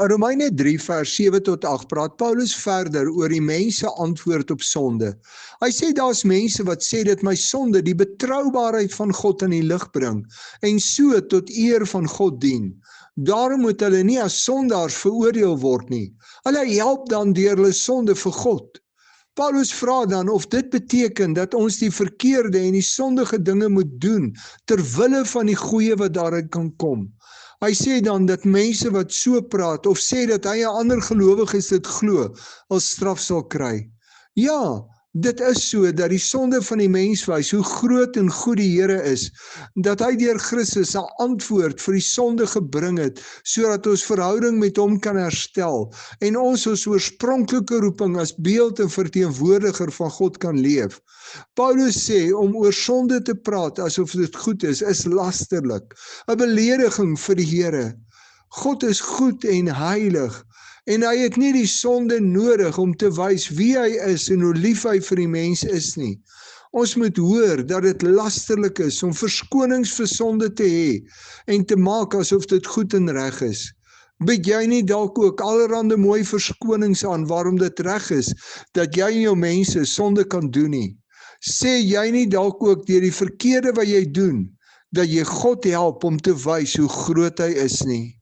Romeine 3 vers 7 tot 8 praat Paulus verder oor die mense antwoord op sonde. Hy sê daar's mense wat sê dat my sonde die betroubaarheid van God in die lig bring en so tot eer van God dien. Daarom moet hulle nie as sondaars veroordeel word nie. Hulle help dan deur hulle sonde vir God. Paulus vra dan of dit beteken dat ons die verkeerde en die sondige dinge moet doen ter wille van die goeie wat daaruit kan kom. Hy sê dan dat mense wat so praat of sê dat hy 'n ander gelowiges dit glo, as straf sal kry. Ja, dit is so dat die sonde van die mens wys hoe groot en goed die Here is, dat hy deur Christus 'n antwoord vir die sonde gebring het, sodat ons verhouding met hom kan herstel en ons oorspronklike roeping as beeld en verteenwoordiger van God kan leef. Paulus sê om oor sonde te praat asof dit goed is lasterlik, 'n belediging vir die Here. God is goed en heilig en hy het nie die sonde nodig om te wys wie hy is en hoe lief hy vir die mens is nie. Ons moet hoor dat dit lasterlik is om verskonings vir sonde te hê en te maak asof dit goed en reg is. Bied jy nie dalk ook allerhande mooi verskonings aan waarom dit reg is dat jy en jou mense sonde kan doen nie? Sê jy nie dalk ook deur die verkeerde wat jy doen, dat jy God help om te wys hoe groot hy is nie?